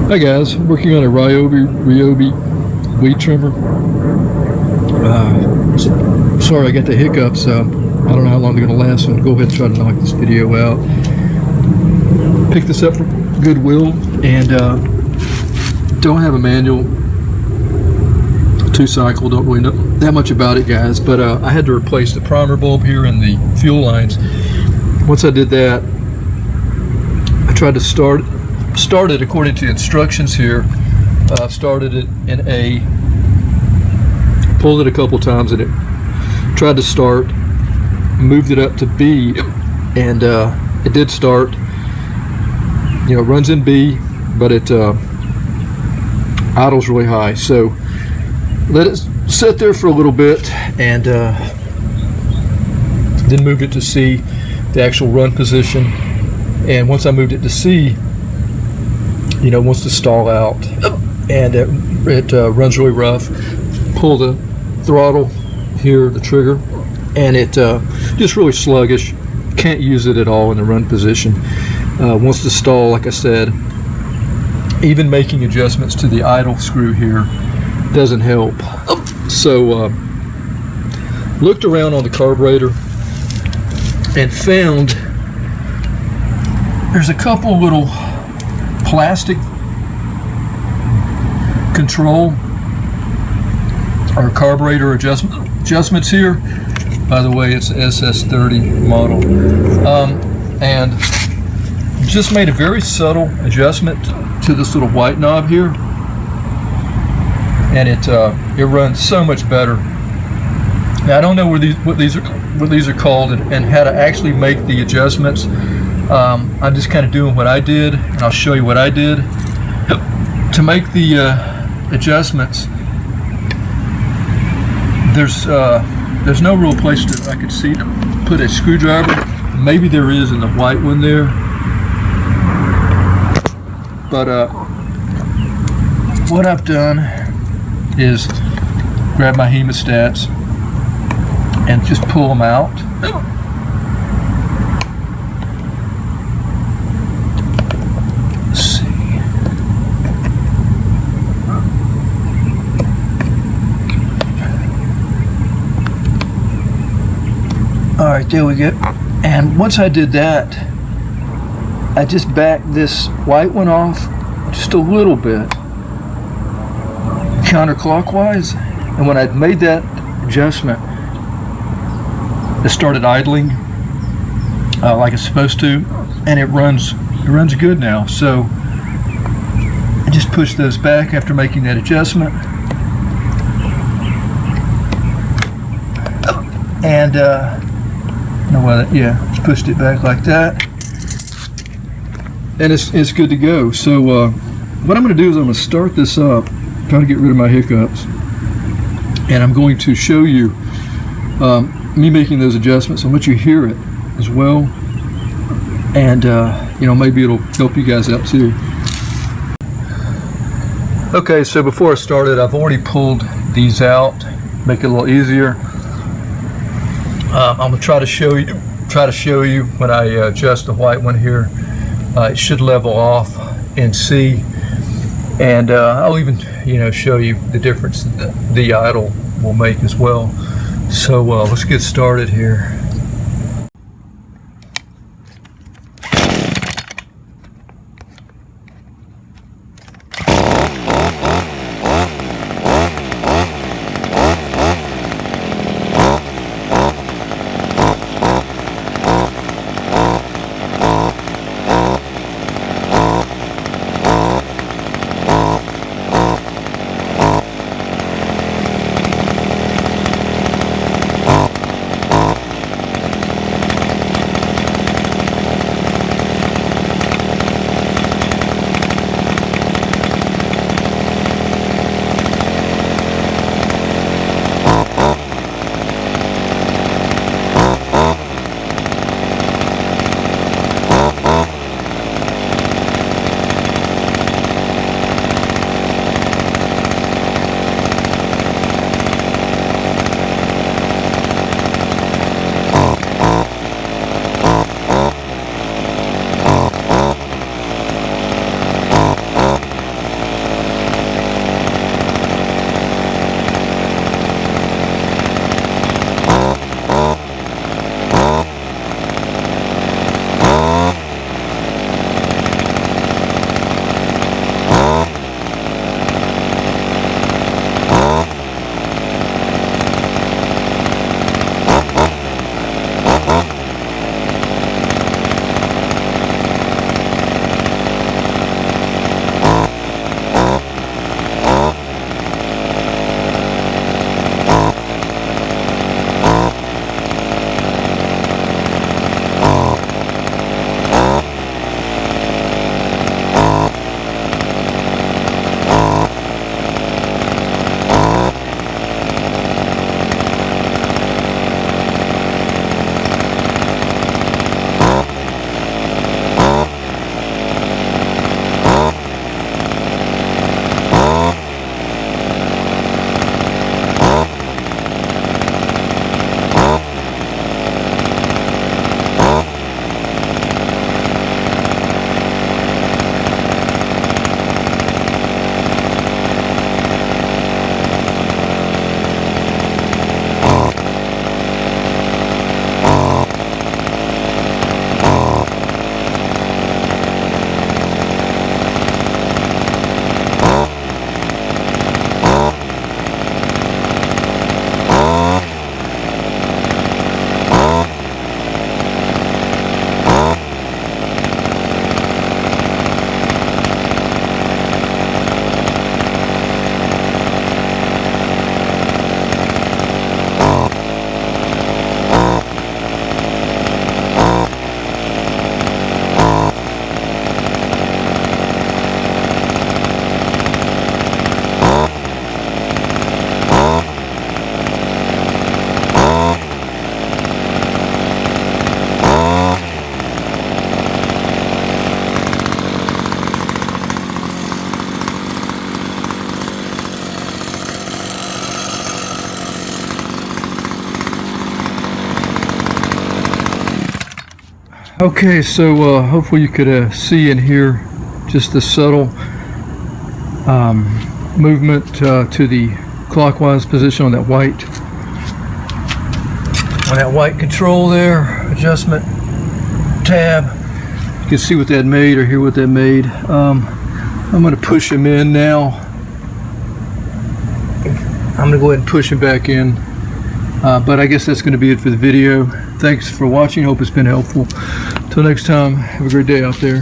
Hi guys, working on a Ryobi weed trimmer. Sorry I got the hiccups. I don't know how long they're going to last, so I'm going to go ahead and try to knock this video out. Picked this up from Goodwill and don't have a manual. 2-cycle, don't really know that much about it, guys, but I had to replace the primer bulb here in the fuel lines. Once I did that, I tried to start it according to the instructions here. Started it in A, pulled it a couple times, and it tried to start. Moved it up to B, and it did start. You know, it runs in B, but it idles really high. So let it sit there for a little bit, and then moved it to C, the actual run position. And once I moved it to C, you know, wants to stall out, and it runs really rough. Pull the throttle here, the trigger, and it just really sluggish. Can't use it at all in the run position. Wants to stall, like I said. Even making adjustments to the idle screw here doesn't help. So looked around on the carburetor and found there's a couple little plastic control or carburetor adjustments here. By the way, it's SS30 model, and just made a very subtle adjustment to this little white knob here, and it runs so much better. Now I don't know what these are called and how to actually make the adjustments. I'm just kind of doing what I did, and I'll show you what I did to make the adjustments. There's no real place I could see to put a screwdriver. Maybe there is in the white one there, but what I've done is grab my hemostats and just pull them out. Let's see. All right, there we go. And once I did that, I just backed this white one off just a little bit counterclockwise, and when I made that adjustment, it started idling like it's supposed to, and it runs good now. So I just pushed those back after making that adjustment, and just pushed it back like that, and it's good to go. So what I'm going to do is I'm going to start this up, trying to get rid of my hiccups, and I'm going to show you me making those adjustments and let you hear it as well, and you know, maybe it'll help you guys out too. Okay, so before I started, I've already pulled these out, make it a little easier. I'm going to try to show you when I adjust the white one here. It should level off in C, and I'll even show you the difference the idle will make as well. So let's get started here. Okay, so hopefully you could see and hear just the subtle movement to the clockwise position on that white control there, adjustment tab. You can see what that made or hear what that made. I'm going to push him in now. I'm going to go ahead and push him back in. But I guess that's going to be it for the video. Thanks for watching. Hope it's been helpful. Till next time, have a great day out there.